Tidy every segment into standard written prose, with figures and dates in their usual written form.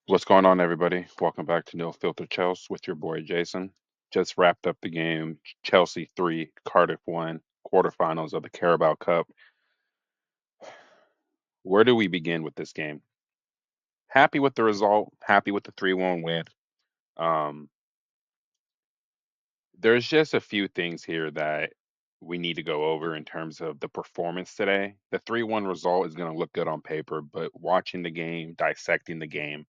What's going on, everybody? Welcome back to No Filter Chelsea with your boy Jason. Just wrapped up the game. Chelsea 3, Cardiff 1, quarterfinals of the Carabao Cup. Where do we begin with this game? Happy with the result, happy with the 3-1 win. Um, there's just a few things here that we need to go over in terms of the performance today. The 3-1 result is going to look good on paper, but watching the game, dissecting the game,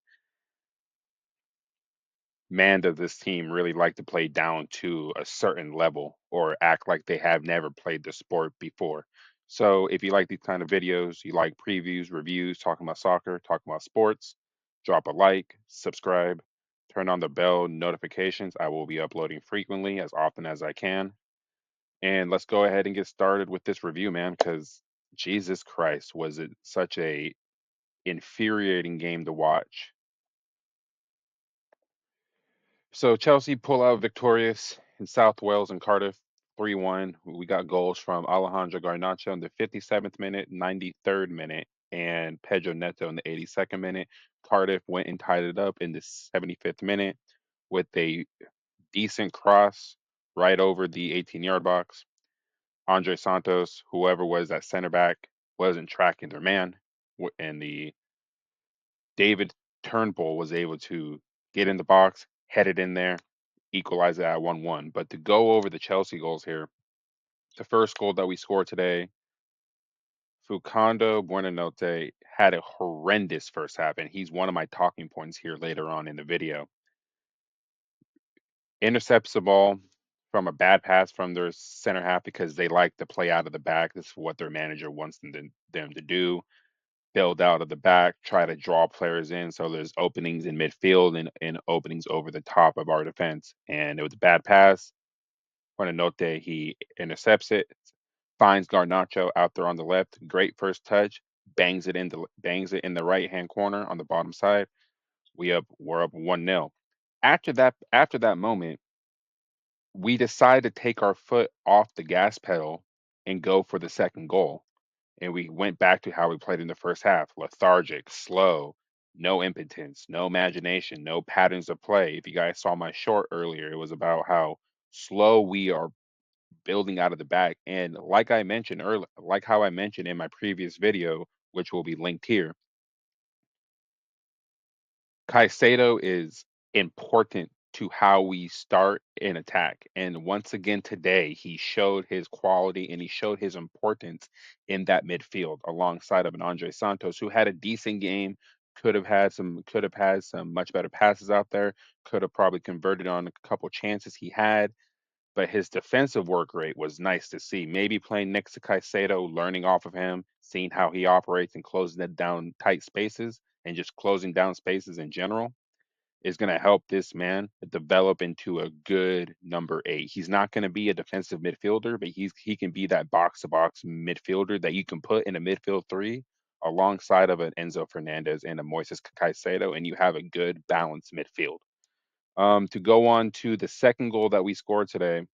man, does this team really like to play down to a certain level or act like they have never played the sport before. So, if you like these kind of videos, you like previews, reviews, talking about soccer, talking about sports, drop a like, subscribe, turn on the bell notifications. I will be uploading frequently as often as I can. And let's go ahead and get started with this review, man, because Jesus Christ, was it such a infuriating game to watch. So Chelsea pull out victorious in South Wales and Cardiff 3-1. We got goals from Alejandro Garnacho in the 57th minute, 93rd minute, and Pedro Neto in the 82nd minute. Cardiff went and tied it up in the 75th minute with a decent cross right over the 18-yard box. Andre Santos, whoever was at center back, wasn't tracking their man, and the David Turnbull was able to get in the box, head it in there, equalize it at 1-1. But to go over the Chelsea goals here, the first goal that we scored today, Fukando Buenanote had a horrendous first half, and he's one of my talking points here later on in the video. Intercepts the ball from a bad pass from their center half because they like to play out of the back. This is what their manager wants them to do. Build out of the back, try to draw players in so there's openings in midfield and openings over the top of our defense. And it was a bad pass. Buenanote, he intercepts it, finds Garnacho out there on the left. Great first touch, bangs it in the right hand corner on the bottom side. We're up 1-0. After that moment, we decide to take our foot off the gas pedal and go for the second goal. And we went back to how we played in the first half: lethargic, slow, no impotence, no imagination, no patterns of play. If you guys saw my short earlier, it was about how slow we are building out of the back. And like I mentioned earlier, like how I mentioned in my previous video, which will be linked here, Caicedo is important to how we start an attack. And once again today, he showed his quality and he showed his importance in that midfield alongside of an Andre Santos who had a decent game, could have had some much better passes out there, could have probably converted on a couple chances he had, but his defensive work rate was nice to see. Maybe playing next to Caicedo, learning off of him, seeing how he operates and closing it down tight spaces and just closing down spaces in general is going to help this man develop into a good number 8. He's not going to be a defensive midfielder, but he can be that box to box midfielder that you can put in a midfield 3 alongside of an Enzo Fernandez and a Moises Caicedo, and you have a good balanced midfield. To go on to the second goal that we scored today,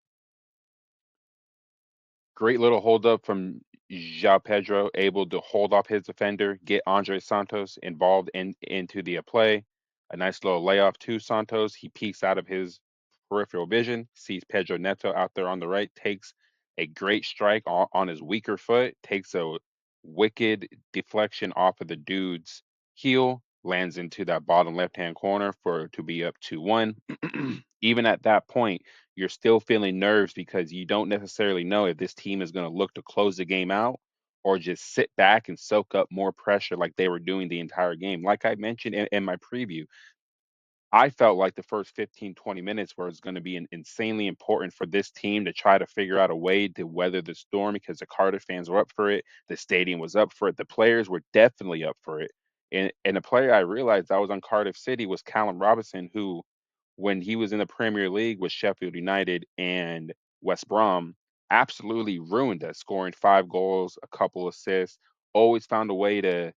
great little hold up from João Pedro, able to hold off his defender, get Andre Santos involved into the play. A nice little layoff to Santos. He peeks out of his peripheral vision, sees Pedro Neto out there on the right, takes a great strike on his weaker foot, takes a wicked deflection off of the dude's heel, lands into that bottom left hand corner for to be up 2-1. Even at that point, you're still feeling nerves because you don't necessarily know if this team is going to look to close the game out or just sit back and soak up more pressure like they were doing the entire game. Like I mentioned in my preview, I felt like the first 15, 20 minutes was going to be insanely important for this team to try to figure out a way to weather the storm because the Cardiff fans were up for it. The stadium was up for it. The players were definitely up for it. And the player I realized I was on Cardiff City was Callum Robinson, who, when he was in the Premier League with Sheffield United and West Brom, absolutely ruined us, scoring 5 goals, a couple assists, always found a way to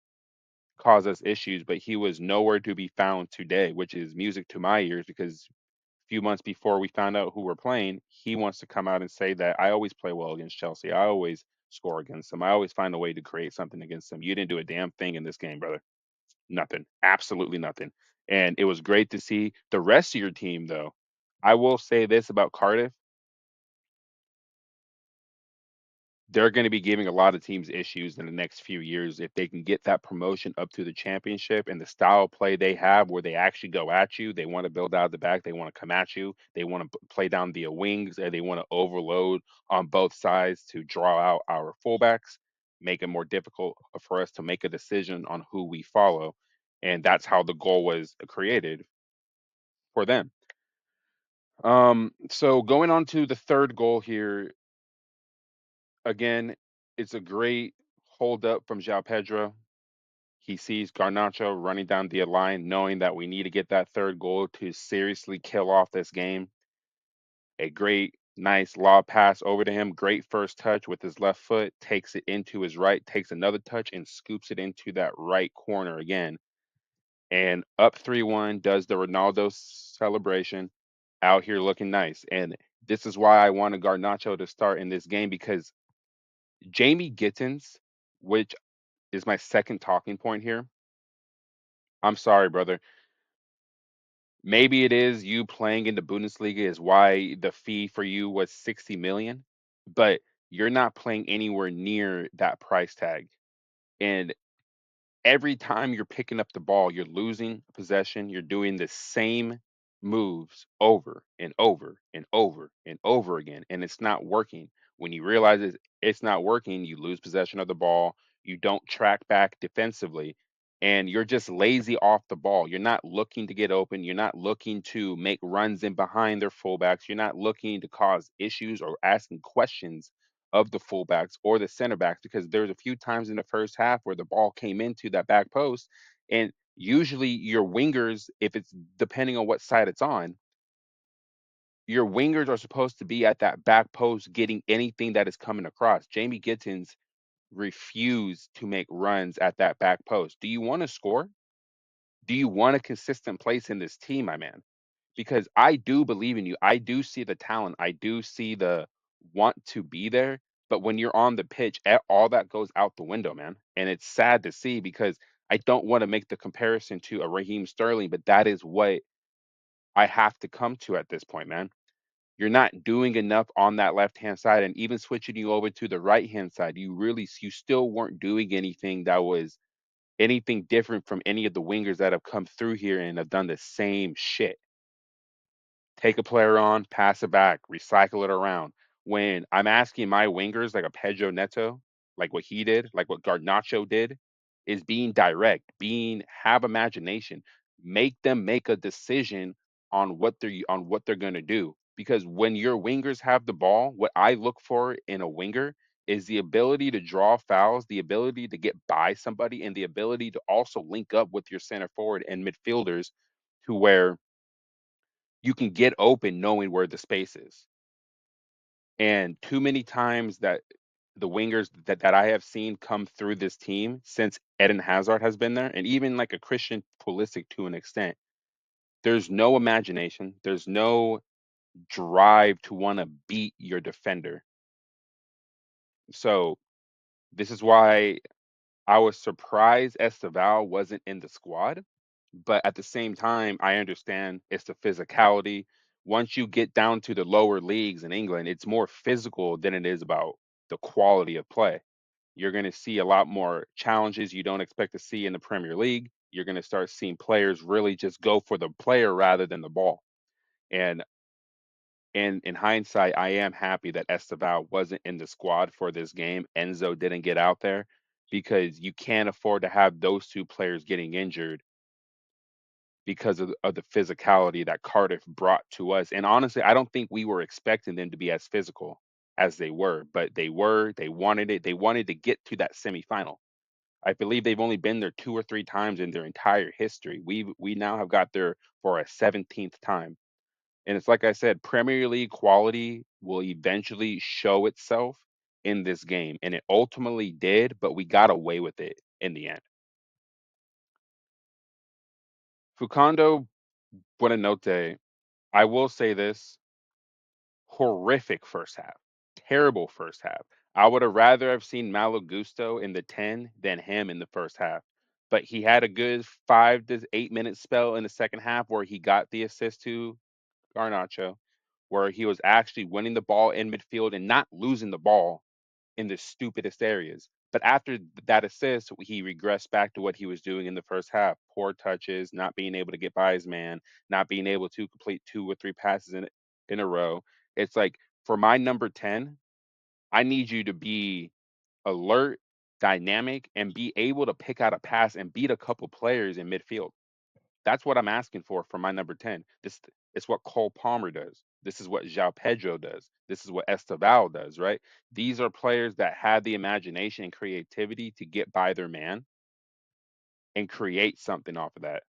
cause us issues, but he was nowhere to be found today, which is music to my ears because a few months before we found out who we're playing, he wants to come out and say that I always play well against Chelsea. I always score against them. I always find a way to create something against them. You didn't do a damn thing in this game, brother. Nothing. Absolutely nothing. And it was great to see the rest of your team, though. I will say this about Cardiff. They're going to be giving a lot of teams issues in the next few years if they can get that promotion up to the championship and the style of play they have where they actually go at you. They want to build out of the back. They want to come at you. They want to play down the wings and they want to overload on both sides to draw out our fullbacks, make it more difficult for us to make a decision on who we follow. And that's how the goal was created for them. So going on to the third goal here, again, it's a great hold up from João Pedro. He sees Garnacho running down the line, knowing that we need to get that third goal to seriously kill off this game. A great, nice lob pass over to him. Great first touch with his left foot, takes it into his right, takes another touch, and scoops it into that right corner again. And up 3-1, does the Ronaldo celebration, out here looking nice. And this is why I wanted Garnacho to start in this game because Jamie Gittins, which is my second talking point here. I'm sorry, brother. Maybe it is you playing in the Bundesliga is why the fee for you was 60 million, but you're not playing anywhere near that price tag. And every time you're picking up the ball, you're losing possession. You're doing the same moves over and over and over and over again, and it's not working. When you realize it's not working, you lose possession of the ball. You don't track back defensively, and you're just lazy off the ball. You're not looking to get open. You're not looking to make runs in behind their fullbacks. You're not looking to cause issues or asking questions of the fullbacks or the center backs because there's a few times in the first half where the ball came into that back post and usually your wingers, if it's depending on what side it's on, your wingers are supposed to be at that back post getting anything that is coming across. Jamie Gittins refused to make runs at that back post. Do you want to score? Do you want a consistent place in this team, my man? Because I do believe in you. I do see the talent. I do see the want to be there. But when you're on the pitch, all that goes out the window, man. And it's sad to see because I don't want to make the comparison to a Raheem Sterling, but that is what I have to come to at this point, man. You're not doing enough on that left hand side, and even switching you over to the right hand side, you still weren't doing anything that was anything different from any of the wingers that have come through here and have done the same shit. Take a player on, pass it back, recycle it around. When I'm asking my wingers, like a Pedro Neto, like what he did, like what Garnacho did, is being direct, being have imagination, make them make a decision on what they're gonna do. Because when your wingers have the ball, what I look for in a winger is the ability to draw fouls, the ability to get by somebody, and the ability to also link up with your center forward and midfielders to where you can get open knowing where the space is. And too many times that the wingers that I have seen come through this team since Eden Hazard has been there, and even like a Christian Pulisic to an extent, there's no imagination. There's no drive to want to beat your defender. So this is why I was surprised Esteval wasn't in the squad, but at the same time, I understand it's the physicality. Once you get down to the lower leagues in England, it's more physical than it is about the quality of play. You're going to see a lot more challenges you don't expect to see in the Premier League. You're going to start seeing players really just go for the player rather than the ball. And in hindsight, I am happy that Esteval wasn't in the squad for this game. Enzo didn't get out there because you can't afford to have those two players getting injured because of the physicality that Cardiff brought to us. And honestly, I don't think we were expecting them to be as physical as they were, but they were. They wanted it. They wanted to get to that semifinal. I believe they've only been there 2 or 3 times in their entire history. We now have got there for a 17th time. And it's like I said, Premier League quality will eventually show itself in this game. And it ultimately did, but we got away with it in the end. Fucando Buenanote, I will say this, horrific first half. Terrible first half. I would have rather have seen Malo Gusto in the 10 than him in the first half. but he had a good 5 to 8 minute spell in the second half where he got the assist to Garnacho, where he was actually winning the ball in midfield and not losing the ball in the stupidest areas. But after that assist, he regressed back to what he was doing in the first half: poor touches, not being able to get by his man, not being able to complete 2 or 3 passes in a row. It's like, for my number 10, I need you to be alert, dynamic, and be able to pick out a pass and beat a couple players in midfield. That's what I'm asking for my number 10. This is what Cole Palmer does. This is what João Pedro does. This is what Esteval does, right? These are players that have the imagination and creativity to get by their man and create something off of that.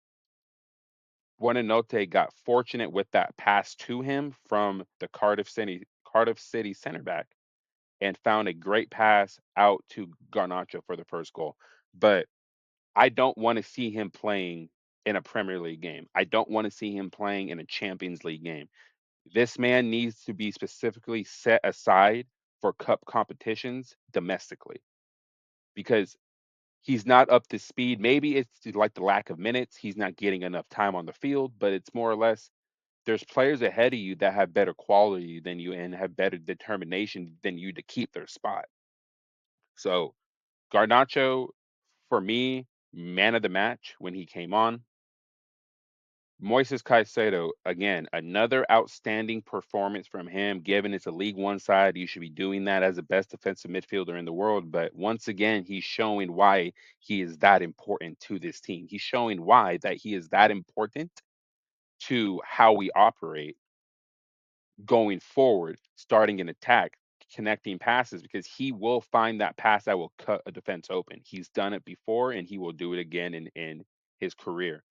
Buonanotte got fortunate with that pass to him from the Cardiff City center back and found a great pass out to Garnacho for the first goal. But I don't want to see him playing in a Premier League game. I don't want to see him playing in a Champions League game. This man needs to be specifically set aside for cup competitions domestically because he's not up to speed. Maybe it's like the lack of minutes. He's not getting enough time on the field, but it's more or less there's players ahead of you that have better quality than you and have better determination than you to keep their spot. So Garnacho, for me, man of the match when he came on. Moises Caicedo, again, another outstanding performance from him. Given it's a League One side, you should be doing that as the best defensive midfielder in the world. But once again, he's showing why he is that important to this team. He's showing why that he is that important to how we operate going forward, starting an attack, connecting passes, because he will find that pass that will cut a defense open. He's done it before and he will do it again in his career.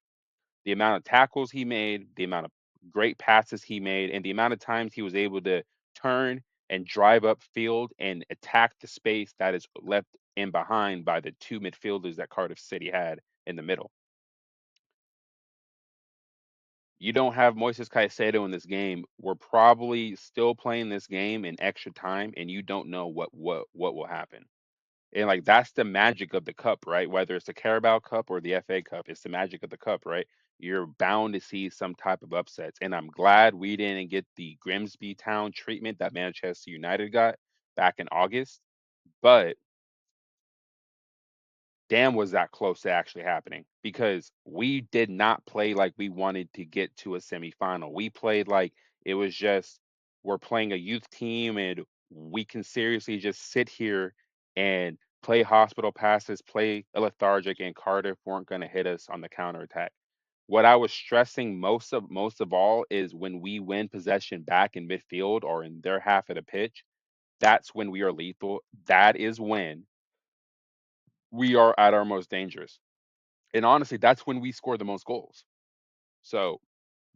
The amount of tackles he made, the amount of great passes he made, and the amount of times he was able to turn and drive upfield and attack the space that is left in behind by the two midfielders that Cardiff City had in the middle. You don't have Moises Caicedo in this game. We're probably still playing this game in extra time, and you don't know what will happen. And like that's the magic of the cup, right? Whether it's the Carabao Cup or the FA Cup, it's the magic of the cup, right? You're bound to see some type of upsets. And I'm glad we didn't get the Grimsby Town treatment that Manchester United got back in August. But damn, was that close to actually happening because we did not play like we wanted to get to a semifinal. We played like it was just we're playing a youth team and we can seriously just sit here and play hospital passes, play a lethargic, and Cardiff weren't going to hit us on the counterattack. What I was stressing most of all is when we win possession back in midfield or in their half of the pitch, that's when we are lethal. That is when we are at our most dangerous. And honestly, that's when we score the most goals. So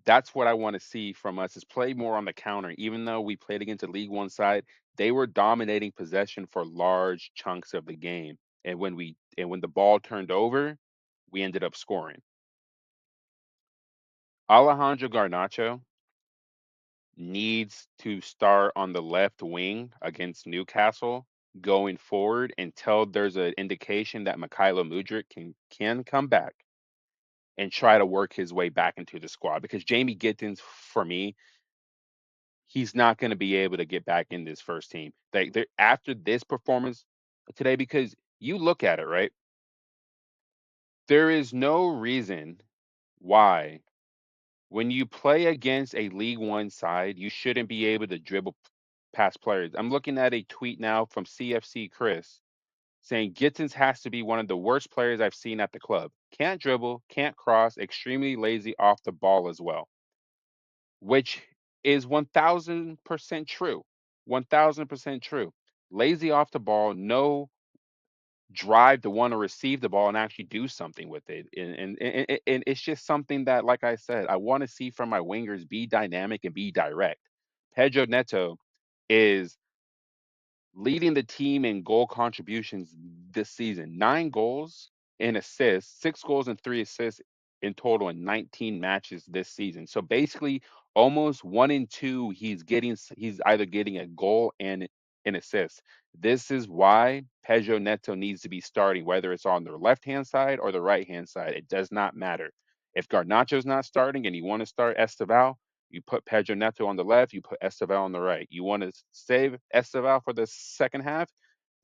that's what I want to see from us is play more on the counter. Even though we played against a League One side, they were dominating possession for large chunks of the game. And when the ball turned over, we ended up scoring. Alejandro Garnacho needs to start on the left wing against Newcastle going forward until there's an indication that Mikhailo Mudryk can come back and try to work his way back into the squad because Jamie Gittins, for me, he's not going to be able to get back in this first team. After this performance today, because you look at it, right? There is no reason why when you play against a League One side, you shouldn't be able to dribble past players. I'm looking at a tweet now from CFC Chris saying Gittins has to be one of the worst players I've seen at the club. Can't dribble, can't cross, extremely lazy off the ball as well, which is 1000% true. 1000% true. Lazy off the ball, no drive to want to receive the ball and actually do something with it. And it's just something that, like I said, I want to see from my wingers be dynamic and be direct. Pedro Neto is leading the team in goal contributions this season. 9 goals and assists, 6 goals and 3 assists in total in 19 matches this season. So basically, almost 1 in 2, he's either getting a goal and in assists. This is why Pedro Neto needs to be starting, whether it's on the left hand side or the right hand side. It does not matter. If Garnacho's not starting and you want to start Esteval, you put Pedro Neto on the left, you put Esteval on the right. You want to save Esteval for the second half,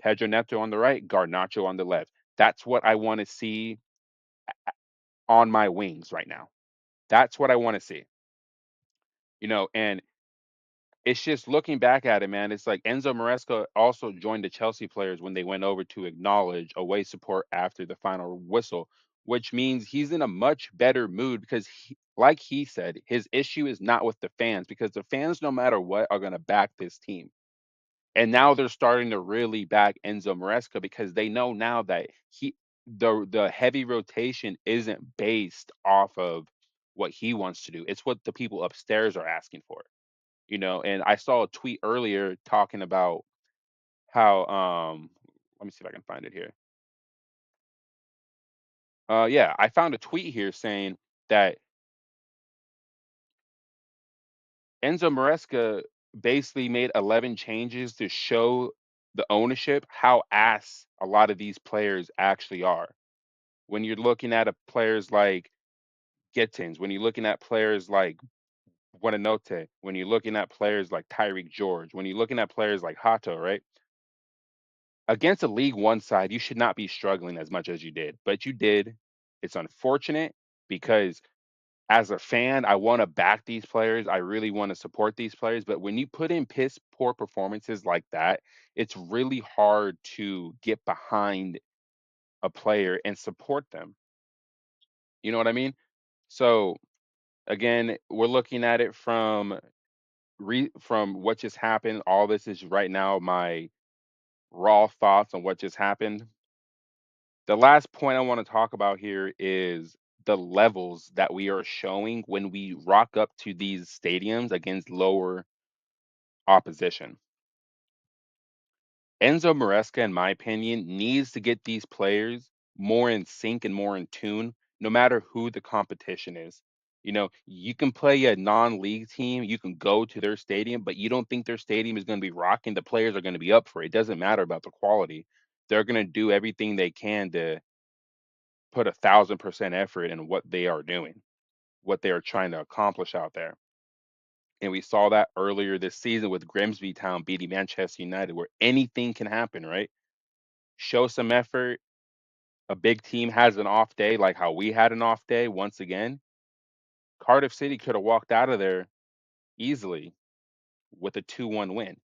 Pedro Neto on the right, Garnacho on the left. That's what I want to see on my wings right now. That's what I want to see. And it's just looking back at it, man. It's like Enzo Maresca also joined the Chelsea players when they went over to acknowledge away support after the final whistle, which means he's in a much better mood because, like he said, his issue is not with the fans because the fans, no matter what, are going to back this team. And now they're starting to really back Enzo Maresca because they know now that the heavy rotation isn't based off of what he wants to do. It's what the people upstairs are asking for. And I saw a tweet earlier talking about how let me see if I can find it here. Yeah, I found a tweet here saying that Enzo Maresca basically made 11 changes to show the ownership how ass a lot of these players actually are. When you're looking at players like Gittins, when you're looking at players like Buenanote, when you're looking at players like Tyreek George, when you're looking at players like Hato, right? Against a League One side, you should not be struggling as much as you did, but you did. It's unfortunate because as a fan, I want to back these players. I really want to support these players. But when you put in piss poor performances like that, it's really hard to get behind a player and support them. You know what I mean? So again, we're looking at it from what just happened. All this is right now my raw thoughts on what just happened. The last point I want to talk about here is the levels that we are showing when we rock up to these stadiums against lower opposition. Enzo Maresca, in my opinion, needs to get these players more in sync and more in tune, no matter who the competition is. You can play a non-league team, you can go to their stadium, but you don't think their stadium is going to be rocking. The players are going to be up for it. It doesn't matter about the quality. They're going to do everything they can to put 1,000% effort in what they are doing, what they are trying to accomplish out there. And we saw that earlier this season with Grimsby Town beating Manchester United, where anything can happen, right? Show some effort. A big team has an off day, like how we had an off day once again. Cardiff City could have walked out of there easily with a 2-1 win,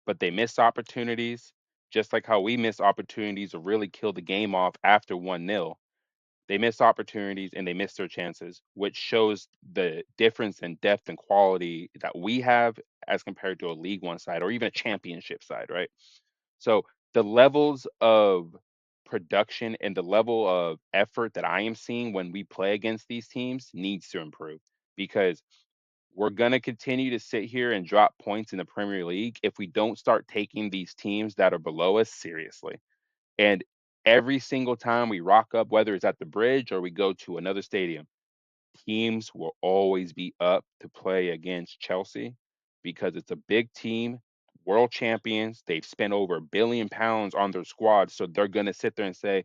but they missed opportunities, just like how we missed opportunities to really kill the game off after 1-0. They missed opportunities and they missed their chances, which shows the difference in depth and quality that we have as compared to a League One side or even a championship side, right? So the levels of production and the level of effort that I am seeing when we play against these teams needs to improve because we're going to continue to sit here and drop points in the Premier League if we don't start taking these teams that are below us seriously. And every single time we rock up, whether it's at the bridge or we go to another stadium, teams will always be up to play against Chelsea because it's a big team, world champions. They've spent over £1 billion on their squad. So they're going to sit there and say,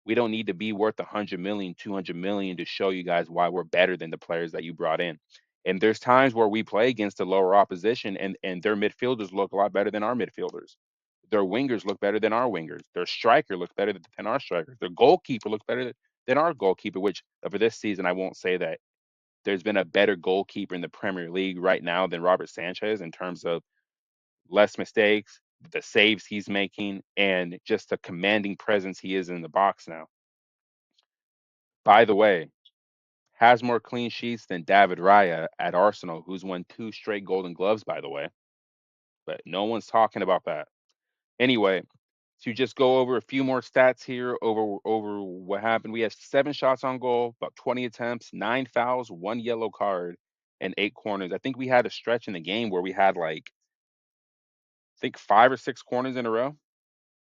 we don't need to be worth 100 million, 200 million to show you guys why we're better than the players that you brought in. And there's times where we play against the lower opposition and their midfielders look a lot better than our midfielders. Their wingers look better than our wingers. Their striker looks better than our striker. Their goalkeeper looks better than our goalkeeper, which for this season, I won't say that there's been a better goalkeeper in the Premier League right now than Robert Sanchez in terms of less mistakes, the saves he's making, and just the commanding presence he is in the box now. By the way, has more clean sheets than David Raya at Arsenal, who's won 2 straight Golden Gloves, by the way. But no one's talking about that. Anyway, to just go over a few more stats here over what happened. We had 7 shots on goal, about 20 attempts, 9 fouls, 1 yellow card, and 8 corners. I think we had a stretch in the game where we had like I think 5 or 6 corners in a row,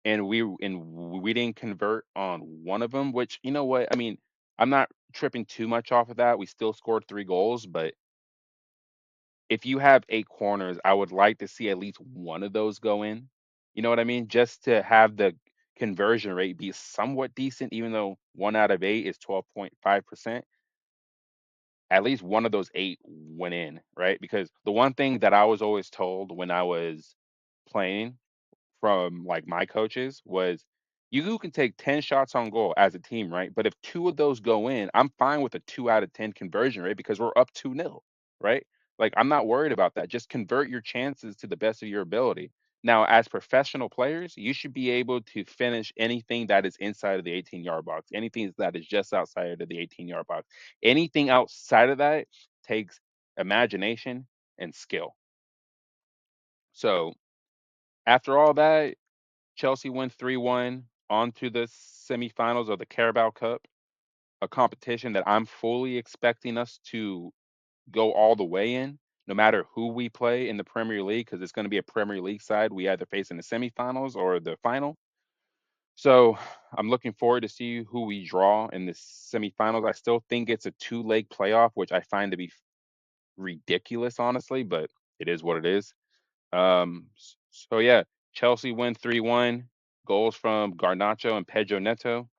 and we didn't convert on one of them. Which you know what I mean. I'm not tripping too much off of that. We still scored 3 goals, but if you have 8 corners, I would like to see at least one of those go in. You know what I mean? Just to have the conversion rate be somewhat decent, even though 1 out of 8 is 12.5%, at least one of those 8 went in, right? Because the one thing that I was always told when I was playing from like my coaches was you can take 10 shots on goal as a team, right? But if 2 of those go in, I'm fine with a 2 out of 10 conversion rate because we're up 2-0, right? Like I'm not worried about that. Just convert your chances to the best of your ability. Now, as professional players, you should be able to finish anything that is inside of the 18-yard box, anything that is just outside of the 18-yard box. Anything outside of that takes imagination and skill. So, after all that, Chelsea win 3-1 on to the semifinals of the Carabao Cup, a competition that I'm fully expecting us to go all the way in, no matter who we play in the Premier League, because it's going to be a Premier League side we either face in the semifinals or the final. So I'm looking forward to see who we draw in the semifinals. I still think it's a two-leg playoff, which I find to be ridiculous, honestly, but it is what it is. So yeah, Chelsea win 3-1. Goals from Garnacho and Pedro Neto.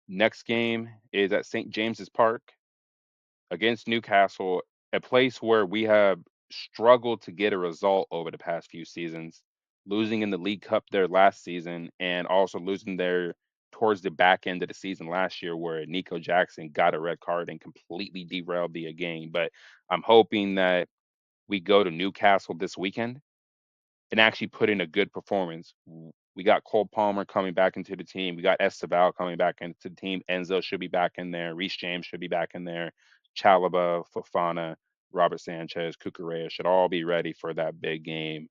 Next game is at St. James's Park against Newcastle, a place where we have struggled to get a result over the past few seasons, losing in the League Cup there last season and also losing there towards the back end of the season last year where Nico Jackson got a red card and completely derailed the game. But I'm hoping that we go to Newcastle this weekend and actually put in a good performance. We got Cole Palmer coming back into the team. We got Esteval coming back into the team. Enzo should be back in there. Reece James should be back in there. Chalaba, Fofana, Robert Sanchez, Cucurella should all be ready for that big game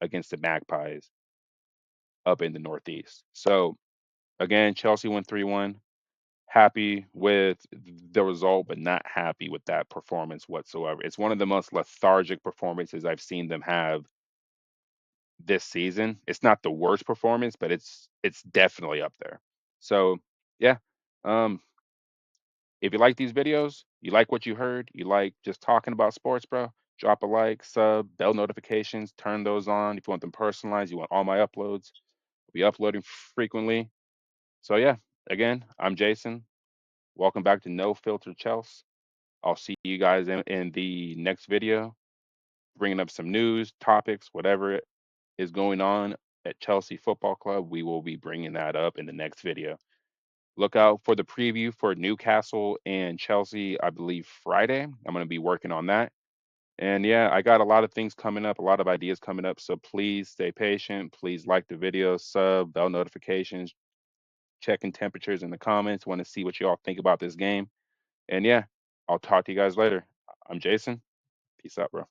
against the Magpies up in the Northeast. So again, Chelsea won 3-1. Happy with the result, but not happy with that performance whatsoever. It's one of the most lethargic performances I've seen them have this season. It's not the worst performance, but it's definitely up there. So yeah, um, if you like these videos, you like what you heard, you like just talking about sports, bro, drop a like, sub, bell notifications, turn those on. If you want them personalized, you want all my uploads. I'll be uploading frequently. So yeah, again, I'm Jason. Welcome back to No Filter Chels. I'll see you guys in the next video, bringing up some news, topics, whatever is going on at Chelsea Football Club, we will be bringing that up in the next video. Look out for the preview for Newcastle and Chelsea, I believe Friday. I'm going to be working on that. And yeah, I got a lot of things coming up, a lot of ideas coming up. So please stay patient. Please like the video, sub, bell notifications, checking temperatures in the comments. Want to see what you all think about this game. And yeah, I'll talk to you guys later. I'm Jason. Peace out, bro.